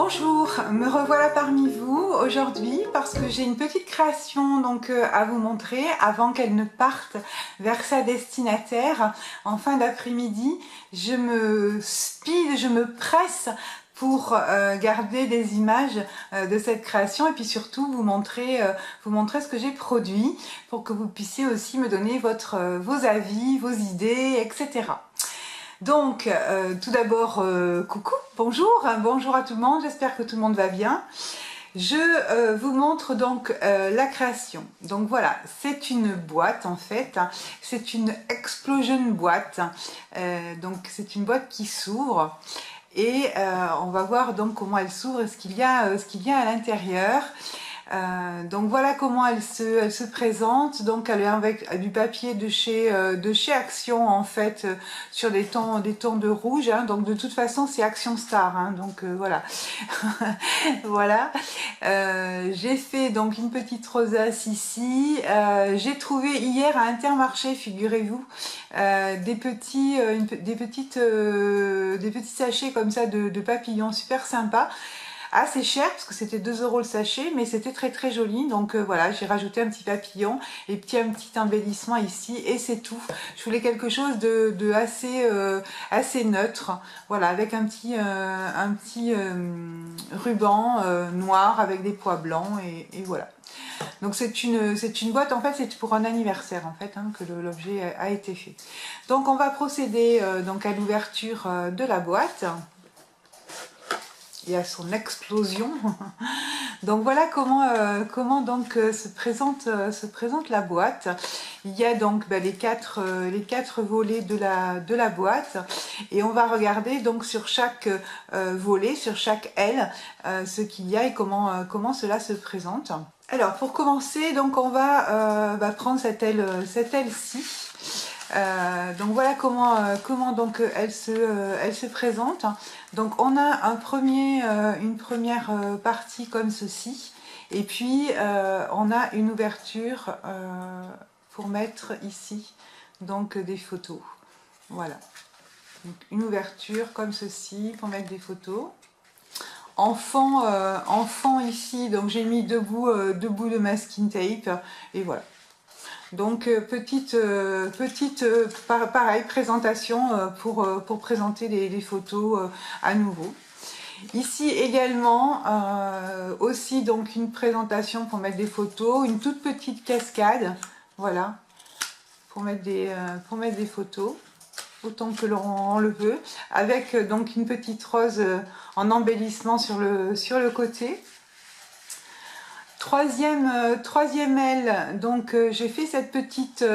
Bonjour, me revoilà parmi vous aujourd'hui parce que j'ai une petite création donc à vous montrer avant qu'elle ne parte vers sa destinataire en fin d'après-midi. Je me speed, je me presse pour garder des images de cette création et puis surtout vous montrer ce que j'ai produit pour que vous puissiez aussi me donner vos avis, vos idées, etc. Donc, tout d'abord, coucou, bonjour, bonjour à tout le monde, j'espère que tout le monde va bien. Je vous montre donc la création. Donc voilà, c'est une boîte en fait, c'est une explosion boîte, donc c'est une boîte qui s'ouvre et on va voir donc comment elle s'ouvre et ce qu'il y a à l'intérieur. Donc voilà comment elle se présente. Donc elle est avec du papier de chez Action en fait, sur des tons de rouge, hein. Donc de toute façon c'est Action Star, hein. Donc voilà. Voilà. J'ai fait donc une petite rosace ici. J'ai trouvé hier à Intermarché, figurez-vous, des petits sachets comme ça de papillons super sympas. Assez cher parce que c'était 2 € le sachet, mais c'était très joli. Donc voilà, j'ai rajouté un petit papillon et un petit embellissement ici et c'est tout. Je voulais quelque chose de assez neutre, voilà, avec un petit ruban noir avec des pois blancs et voilà. Donc c'est une boîte, en fait c'est pour un anniversaire en fait, hein, que l'objet a été fait. Donc on va procéder donc à l'ouverture de la boîte et à son explosion. Donc voilà comment donc se présente la boîte. Il y a donc les quatre volets de la boîte et on va regarder donc sur chaque volet, sur chaque aile, ce qu'il y a et comment cela se présente. Alors pour commencer, donc on va prendre cette aile-ci. Donc voilà comment donc elle se présente. Donc on a une première partie comme ceci et puis on a une ouverture pour mettre ici donc des photos. Voilà, donc une ouverture comme ceci pour mettre des photos. En fond ici, donc j'ai mis deux bouts de masking tape et voilà. Donc pareil, présentation pour présenter les photos à nouveau. Ici également aussi donc une présentation pour mettre des photos, une toute petite cascade, voilà, pour mettre des photos autant que l'on le veut, avec donc une petite rose en embellissement sur le côté. Troisième aile, donc j'ai fait cette petite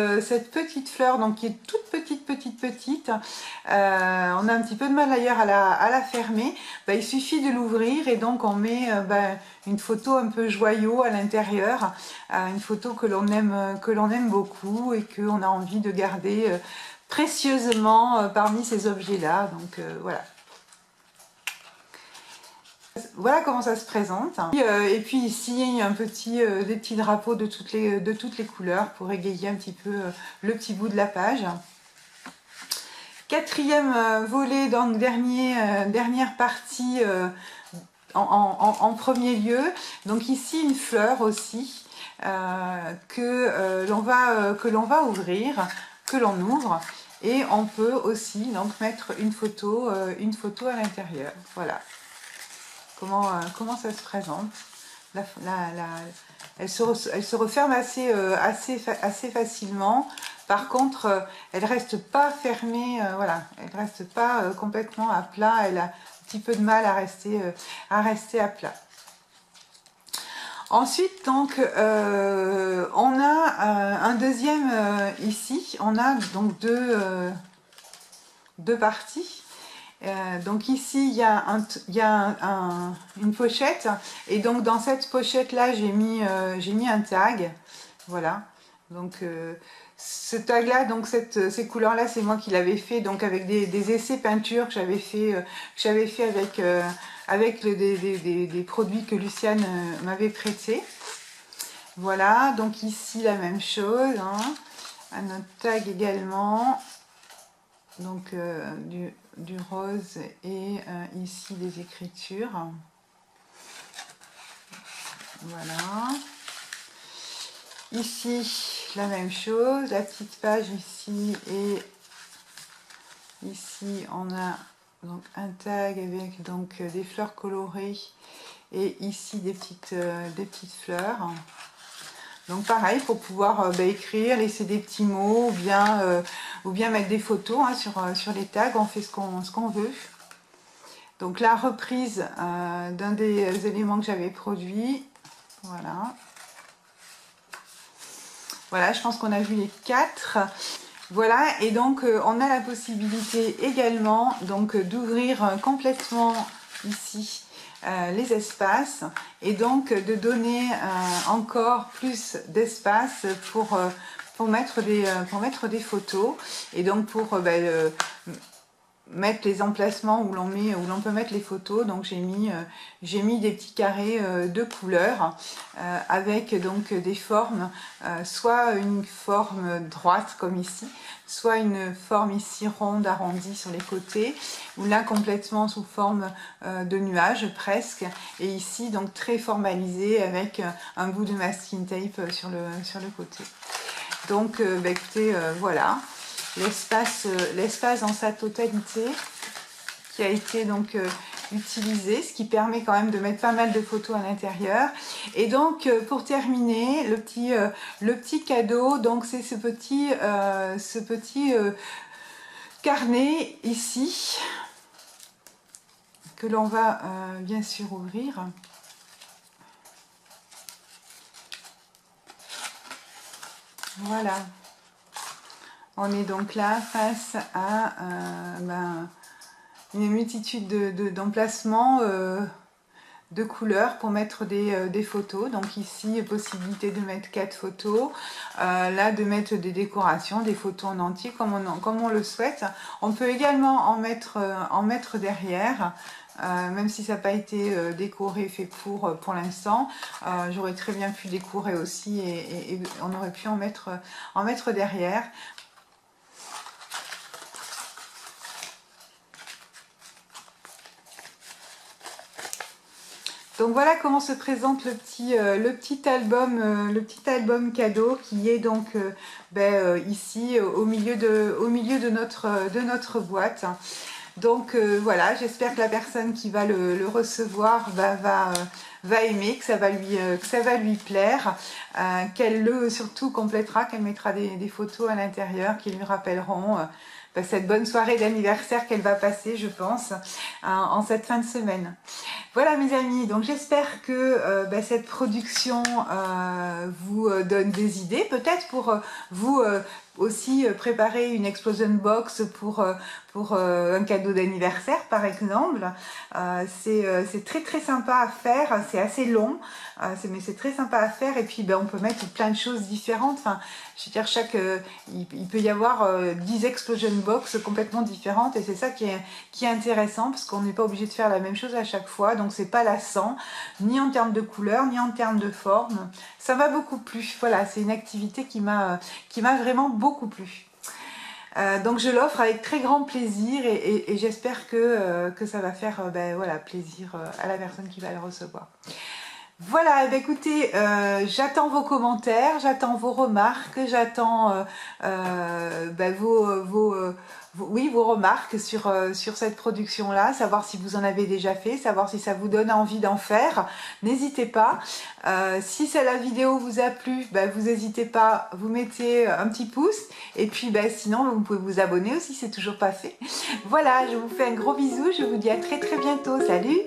fleur donc qui est toute petite. On a un petit peu de mal d'ailleurs à la fermer. Il suffit de l'ouvrir et donc on met une photo un peu joyau à l'intérieur, une photo que l'on aime beaucoup et qu'on a envie de garder précieusement parmi ces objets là. Donc voilà. Voilà comment ça se présente. Et puis ici, il y a des petits drapeaux de toutes les couleurs pour égayer un petit peu le petit bout de la page. Quatrième volet, donc dernière partie en premier lieu. Donc ici, une fleur aussi que l'on va ouvrir, que l'on ouvre. Et on peut aussi donc mettre une photo à l'intérieur. Voilà. Comment ça se présente. Elle se referme assez facilement. Par contre, elle reste pas fermée, voilà, elle reste pas complètement à plat. Elle a un petit peu de mal à rester à plat. Ensuite, donc, on a un deuxième ici. On a donc deux parties. Donc ici il y a une pochette et donc dans cette pochette là j'ai mis un tag, voilà. Donc ce tag là, donc ces couleurs là, c'est moi qui l'avais fait donc avec des essais peinture que j'avais fait avec des produits que Luciane m'avait prêté. Voilà, donc ici la même chose, hein. Un autre tag également, donc du rose et ici des écritures. Voilà. Ici, la même chose, la petite page ici, et ici on a donc un tag avec donc des fleurs colorées, et ici des petites fleurs. Donc pareil, pour pouvoir écrire, laisser des petits mots, ou bien mettre des photos hein, sur les tags, on fait ce qu'on veut. Donc la reprise d'un des éléments que j'avais produit, voilà. Voilà, je pense qu'on a vu les 4. Voilà, et donc on a la possibilité également donc d'ouvrir complètement ici les espaces, et donc de donner encore plus d'espace pour mettre des photos, et donc pour mettre les emplacements où l'on peut mettre les photos. Donc j'ai mis des petits carrés de couleurs avec donc des formes, soit une forme droite comme ici, soit une forme ici ronde arrondie sur les côtés, ou là complètement sous forme de nuage presque, et ici donc très formalisé avec un bout de masking tape sur le côté. Donc écoutez, voilà l'espace dans sa totalité qui a été donc utilisé, ce qui permet quand même de mettre pas mal de photos à l'intérieur. Et donc pour terminer, le petit cadeau, donc c'est ce petit carnet ici que l'on va bien sûr ouvrir. Voilà. On est donc là face à une multitude d'emplacements de couleurs pour mettre des photos. Donc ici, possibilité de mettre 4 photos, là de mettre des décorations, des photos en entier comme on le souhaite. On peut également en mettre derrière. Même si ça n'a pas été décoré, fait pour l'instant, j'aurais très bien pu décorer aussi, et on aurait pu en mettre derrière. Donc voilà comment se présente le petit album cadeau, qui est donc ici au milieu de notre boîte. Donc voilà, j'espère que la personne qui va le recevoir va aimer, que ça va lui plaire, qu'elle le surtout complétera, qu'elle mettra des photos à l'intérieur qui lui rappelleront cette bonne soirée d'anniversaire qu'elle va passer, je pense, en cette fin de semaine. Voilà mes amis, donc j'espère que cette production vous donne des idées, peut-être pour vous aussi préparer une explosion box pour un cadeau d'anniversaire par exemple. C'est très sympa à faire, c'est assez long, mais c'est très sympa à faire, et puis on peut mettre plein de choses différentes. Enfin, je veux dire, il peut y avoir 10 explosion box complètement différentes, et c'est ça qui est intéressant, parce qu'on n'est pas obligé de faire la même chose à chaque fois, donc c'est pas lassant, ni en termes de couleur, ni en termes de forme. Ça m'a beaucoup plu. Voilà, c'est une activité qui m'a vraiment beaucoup plu. Donc je l'offre avec très grand plaisir, et j'espère que ça va faire plaisir à la personne qui va le recevoir. Voilà, écoutez, j'attends vos commentaires, j'attends vos remarques, j'attends vos remarques sur cette production-là, savoir si vous en avez déjà fait, savoir si ça vous donne envie d'en faire. N'hésitez pas. Si la vidéo vous a plu, vous n'hésitez pas, vous mettez un petit pouce, et puis sinon vous pouvez vous abonner aussi, c'est toujours pas fait. Voilà, je vous fais un gros bisou, je vous dis à très bientôt. Salut!